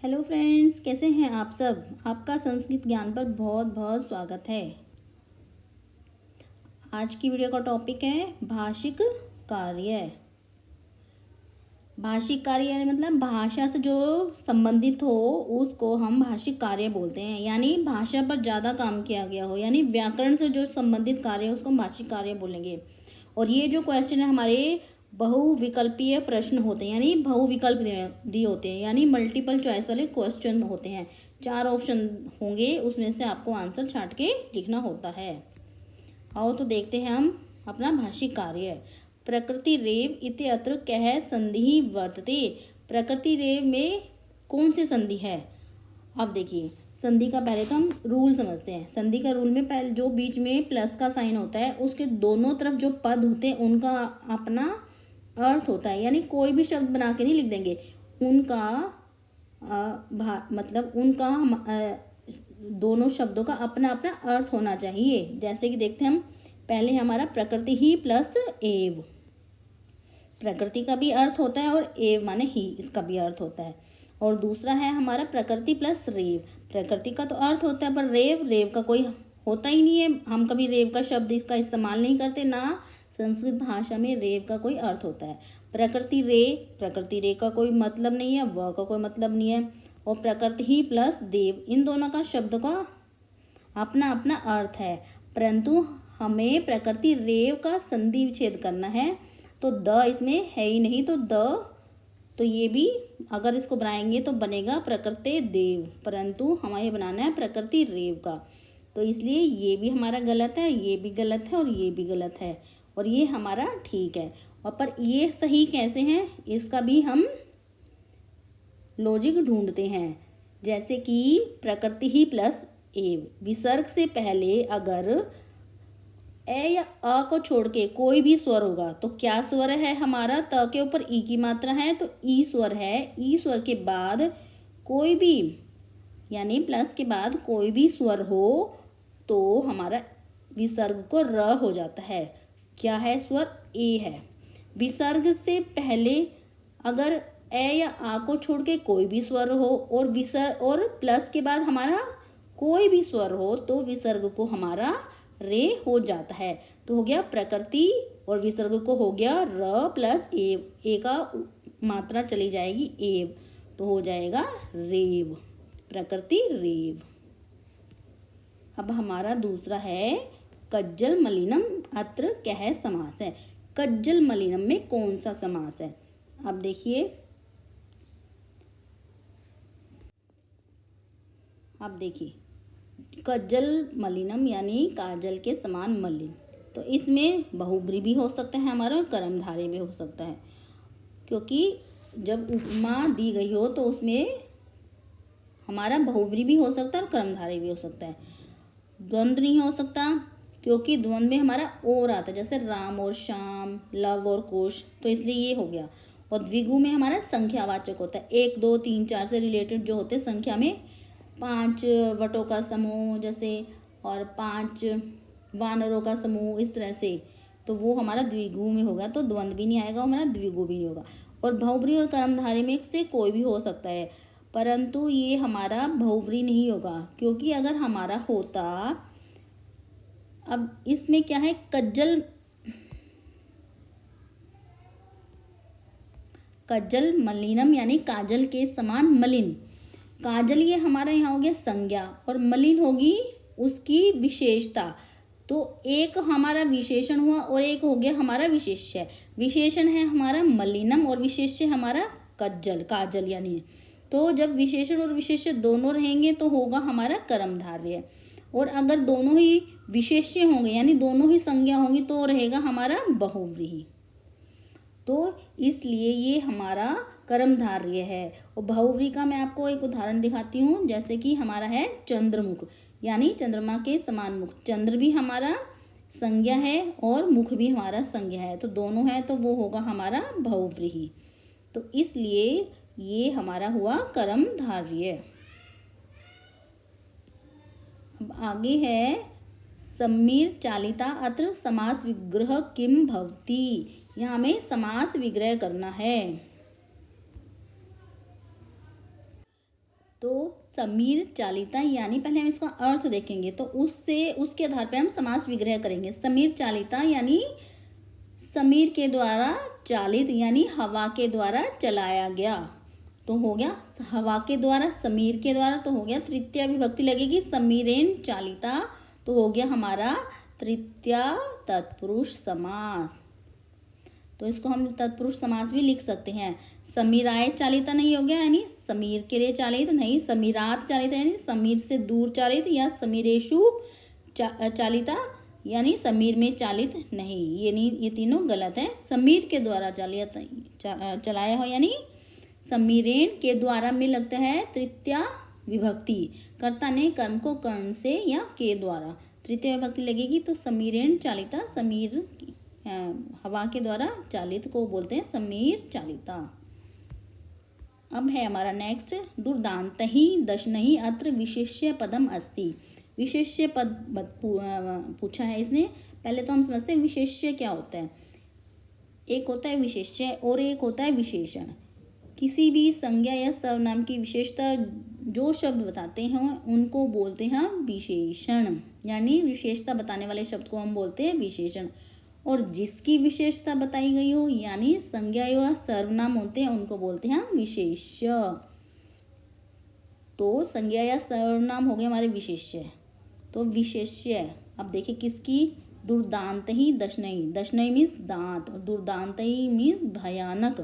Hello friends, कैसे हैं आप सब। आपका संस्कृत ज्ञान पर बहुत बहुत स्वागत है। आज की वीडियो का टॉपिक है भाषिक कार्य। भाषिक कार्य यानी मतलब भाषा से जो संबंधित हो उसको हम भाषिक कार्य बोलते हैं। यानी भाषा पर ज़्यादा काम किया गया हो, यानी व्याकरण से जो संबंधित कार्य है उसको हम भाषिक कार्य बोलेंगे। और ये जो क्वेश्चन है हमारे बहुविकल्पीय प्रश्न होते हैं, यानी बहुविकल्प दिए होते हैं, यानी मल्टीपल चॉइस वाले क्वेश्चन होते हैं। 4 ऑप्शन होंगे, उसमें से आपको आंसर छांट के लिखना होता है। आओ तो देखते हैं हम अपना भाषिक कार्य। प्रकृति रेव इत्यत्र कह संधि वर्तते। प्रकृति रेव में कौन सी संधि है। अब देखिए, संधि का पहले तो हम रूल समझते हैं। संधि का रूल में पहले जो बीच में प्लस का साइन होता है उसके दोनों तरफ जो पद होते हैं उनका अपना अर्थ होता है। यानी कोई भी शब्द बना के नहीं लिख देंगे, उनका मतलब उनका दोनों शब्दों का अपना अपना अर्थ होना चाहिए। जैसे कि देखते हैं हम, पहले हमारा प्रकृति ही प्लस एव, प्रकृति का भी अर्थ होता है और एव माने ही, इसका भी अर्थ होता है। और दूसरा है हमारा प्रकृति प्लस रेव। प्रकृति का तो अर्थ होता है पर रेव का कोई होता ही नहीं है। हम कभी रेव का शब्द इसका इस्तेमाल नहीं करते, ना संस्कृत भाषा में रेव का कोई अर्थ होता है। प्रकृति रे का कोई मतलब नहीं है, व का कोई मतलब नहीं है। और प्रकृति ही प्लस देव, इन दोनों का शब्द का अपना अपना अर्थ है, परंतु हमें प्रकृति रेव का संधि विच्छेद करना है। तो द इसमें है ही नहीं, तो ये भी अगर इसको बनाएंगे तो बनेगा प्रकृति देव, परंतु हमें बनाना है प्रकृति रेव का। तो इसलिए ये भी हमारा गलत है, ये भी गलत है और ये भी गलत है, और ये हमारा ठीक है। और पर ये सही कैसे हैं इसका भी हम लॉजिक ढूंढते हैं। जैसे कि प्रकृति ही प्लस एव, विसर्ग से पहले अगर ए या अ को छोड़ के कोई भी स्वर होगा तो क्या स्वर है हमारा, त के ऊपर ई की मात्रा है तो ई स्वर है। ई स्वर के बाद कोई भी, यानी प्लस के बाद कोई भी स्वर हो तो हमारा विसर्ग को र हो जाता है। क्या है स्वर, ए है। विसर्ग से पहले अगर ए या आ को छोड़ के कोई भी स्वर हो और प्लस के बाद हमारा कोई भी स्वर हो तो विसर्ग को हमारा रे हो जाता है। तो हो गया प्रकृति और विसर्ग को हो गया र प्लस एव, ए का मात्रा चली जाएगी एव, तो हो जाएगा रेव, प्रकृति रेव। अब हमारा दूसरा है कज्जल मलिनम अत्र कह समास है। कज्जल मलिनम में कौन सा समास है। अब देखिए, कज्जल मलिनम यानी काजल के समान मलिन, तो इसमें बहुब्री भी हो सकता है हमारा और कर्मधारय भी हो सकता है। क्योंकि जब उपमा दी गई हो तो उसमें हमारा बहुब्री भी हो सकता है और कर्मधारय भी हो सकता है। द्वंद्व नहीं हो सकता क्योंकि द्वंद्व में हमारा और आता है, जैसे राम और श्याम, लव और कुश, तो इसलिए ये हो गया। और द्विगु में हमारा संख्यावाचक होता है, 1 2 3 4 से रिलेटेड जो होते हैं संख्या में, 5 वटों का समूह जैसे और 5 वानरों का समूह, इस तरह से, तो वो हमारा द्विगु में होगा, तो द्वंद्व भी नहीं आएगा, हमारा द्विगु भी नहीं होगा। और बहुब्री और कर्मधारय में से कोई भी हो सकता है, परंतु ये हमारा बहुब्री नहीं होगा। क्योंकि अगर हमारा होता, अब इसमें क्या है, कज्जल मलिनम यानी काजल के समान मलिन। काजल ये हमारा यहाँ हो गया संज्ञा और मलिन होगी उसकी विशेषता। तो एक हमारा विशेषण हुआ और एक हो गया हमारा विशेष्य। विशेषण है हमारा मलिनम और विशेष्य हमारा काजल यानी। तो जब विशेषण और विशेष्य दोनों रहेंगे तो होगा हमारा कर्मधारय, और अगर दोनों ही विशेष्य होंगे यानी दोनों ही संज्ञा होंगी तो रहेगा हमारा बहुव्रीहि। तो इसलिए ये हमारा कर्मधारय है। और बहुव्रीहि का मैं आपको एक उदाहरण दिखाती हूँ। जैसे कि हमारा है चंद्रमुख, यानी चंद्रमा के समान मुख। चंद्र भी हमारा संज्ञा है और मुख भी हमारा संज्ञा है, तो दोनों है तो वो होगा हमारा बहुव्रीहि। तो इसलिए ये हमारा हुआ कर्मधारय। अब आगे है सम्मीर चालिता अत्र समास विग्रह किम भवति। यहाँ हमें समास विग्रह करना है। तो समीर चालिता यानी पहले हम इसका अर्थ देखेंगे, तो उसके आधार पर हम समास विग्रह करेंगे। समीर चालिता यानी समीर के द्वारा चालित यानी हवा के द्वारा चलाया गया, तो हो गया हवा के द्वारा, समीर के द्वारा, तो हो गया तृतीया विभक्ति लगेगी समीरेन चालिता, तो हो गया हमारा तृतीया तत्पुरुष समास। तो इसको हम तत्पुरुष समास भी लिख सकते हैं। समीराय चालिता नहीं हो गया यानी समीर के लिए चालित नहीं, समीरात चालिता यानी समीर से दूर चालित, या समीरेशु चालिता यानी समीर में चालित नहीं, ये तीनों गलत है। समीर के द्वारा चलाया हो यानी समीरेन के द्वारा में लगता है तृतीया विभक्ति, कर्ता ने कर्म को कर्ण से या के द्वारा तृतीय विभक्ति लगेगी, तो समीरेन चालिता, समीर हवा के द्वारा चालित को बोलते हैं समीर चालिता। अब है हमारा नेक्स्ट, दुर्दान्तहि दशनहि अत्र विशेष्य पदम अस्ति। विशेष्य पद पूछा है इसने। पहले तो हम समझते हैं विशेष्य क्या होता है। एक होता है विशेष्य और एक होता है विशेषण। किसी भी संज्ञा या सर्वनाम की विशेषता जो शब्द बताते हैं उनको बोलते हैं विशेषण, यानी विशेषता बताने वाले शब्द को हम बोलते हैं विशेषण। और जिसकी विशेषता बताई गई हो यानी संज्ञा या सर्वनाम होते हैं उनको बोलते हैं विशेष्य। तो संज्ञा या सर्वनाम हो गए हमारे विशेष्य, तो विशेष्य। अब देखिए किसकी, दुर्दान्तहि दशनहि, दशनहि मीन्स दांत और दुर्दान्तहि मीन्स भयानक,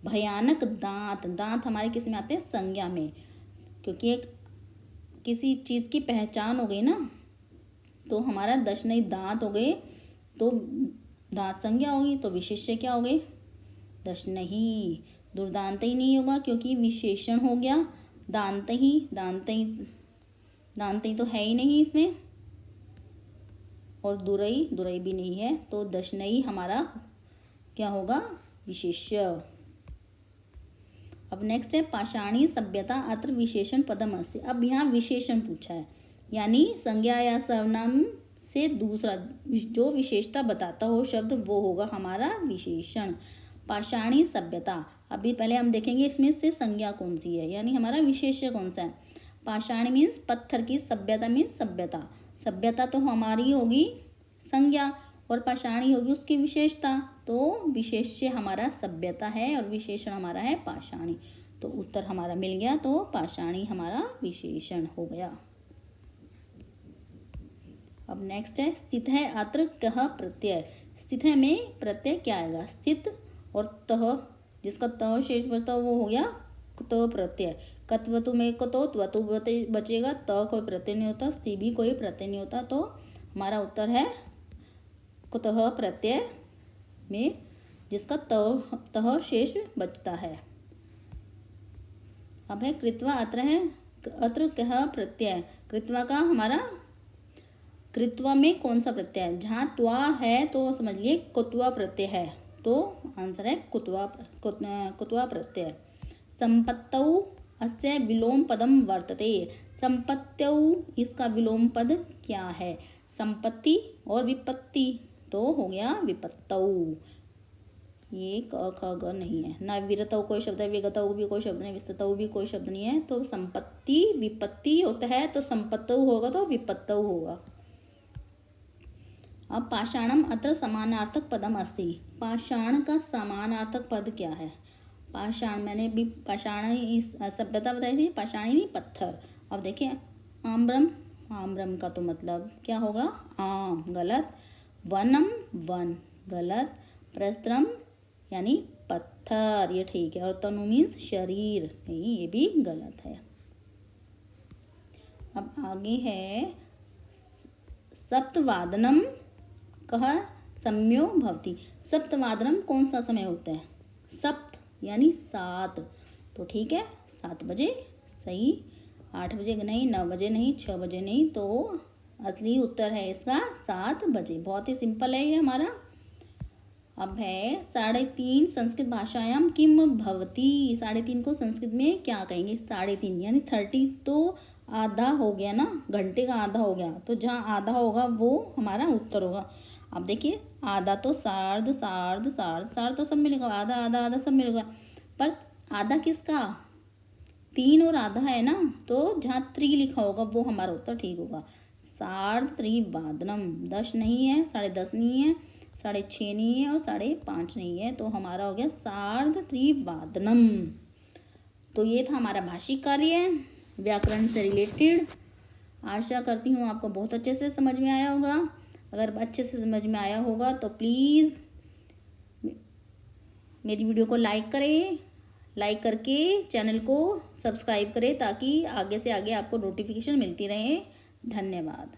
भयानक दांत। दांत हमारे किस में आते हैं, संज्ञा में, क्योंकि एक किसी चीज़ की पहचान हो गई ना, तो हमारा दशनहि दांत हो गए, तो दांत संज्ञा होगी, तो विशेष्य क्या हो गए, दशनहि। दुर्दान्तहि नहीं होगा क्योंकि विशेषण हो गया, दान्तहि, दान्तहि तो है ही नहीं इसमें, और दुरई, दुरई भी नहीं है, तो दशनहि हमारा क्या होगा, विशेष्य। अब नेक्स्ट है पाषाणी सभ्यता अत्र विशेषण पदम अस्ति। अब यहाँ विशेषण पूछा है, यानी संज्ञा या सर्वनाम से दूसरा जो विशेषता बताता हो शब्द वो होगा हमारा विशेषण। पाषाणी सभ्यता, अभी पहले हम देखेंगे इसमें से संज्ञा कौन सी है, यानी हमारा विशेष्य कौन सा है। पाषाणी मीन्स पत्थर की, सभ्यता मीन्स सभ्यता। सभ्यता तो हमारी होगी संज्ञा और पाषाणी होगी उसकी विशेषता, तो विशेष्य हमारा सभ्यता है और विशेषण हमारा है पाषाणी। तो उत्तर हमारा मिल गया, तो पाषाणी हमारा विशेषण हो गया। अब नेक्स्ट है स्थित है अत्र कह प्रत्यय। स्थित है में प्रत्यय क्या आएगा, स्थित और तह, जिसका तह शेष बचता वो हो गया त प्रत्यय। कत्वतु में कतो त्वतु बचेगा, त कोई प्रत्यय नहीं होता, स्ति भी कोई प्रत्यय नहीं होता, तो हमारा उत्तर है कुतः प्रत्यय में जिसका तह शेष बचता है। अब है कृत्वा अत्र है, अत्र कह प्रत्यय। कृत्वा का हमारा, कृत्वा में कौन सा प्रत्यय है, जहाँ त्वा है तो समझिए कुत्वा प्रत्यय है, तो आंसर है कुत्वा प्रत्यय। संपत्तौ अस्य विलोम पदम वर्तते। संपत्तौ इसका विलोम पद क्या है, संपत्ति और विपत्ति, तो हो गया विपत्तौ। ये क ख ग नहीं है ना, विरतौ कोई शब्द है, विगतौ भी कोई शब्द नहीं, विस्ततौ भी कोई शब्द नहीं है, तो संपत्ति विपत्ति होता है, तो संपत्तौ होगा तो विपत्तौ होगा। अब पाषाणम अत्र समानार्थक पदम अस्ति। पाषाण का समानार्थक पद क्या है, पाषाण मैंने भी पाषाण सभ्यता बताई थी, पाषाणी नहीं पत्थर। अब देखिए आम्रम, आम्रम का तो मतलब क्या होगा, आम, गलत। वनम, वन, गलत। प्रस्त्रम यानी पत्थर, ये ठीक है। और तनु मीन्स शरीर, नहीं, ये भी गलत है। अब आगे है सप्तवादनम कह सम्यो भवति। सप्तवादनम कौन सा समय होता है, सप्त यानी 7, तो ठीक है 7 बजे सही, 8 बजे नहीं, 9 बजे नहीं, 6 बजे नहीं, तो असली उत्तर है इसका 7 बजे। बहुत ही सिंपल है ये हमारा। अब है 3:30 संस्कृत भाषायाम किम भवति। 3:30 को संस्कृत में क्या कहेंगे, 3:30 यानी 30 तो आधा हो गया ना, घंटे का आधा हो गया, तो जहाँ आधा होगा वो हमारा उत्तर होगा। अब देखिए आधा तो सार्ध सार्ध सार्ध सार्ध तो सब मिलेगा, आधा आधा आधा सब मिलेगा, पर आधा किसका, 3 और आधा है ना, तो जहाँ 3 लिखा होगा वो हमारा उत्तर ठीक होगा। सार्धत्रिवादनम। 10 नहीं है, 10:30 नहीं है, 6:30 नहीं है और 5:30 नहीं है, तो हमारा हो गया सार्धत्रिवादनम। तो ये था हमारा भाषिक कार्य व्याकरण से रिलेटेड। आशा करती हूँ आपको बहुत अच्छे से समझ में आया होगा। अगर अच्छे से समझ में आया होगा तो प्लीज़ मेरी वीडियो को लाइक करें, लाइक करके चैनल को सब्सक्राइब करें ताकि आगे से आगे आपको नोटिफिकेशन मिलती रहे। धन्यवाद।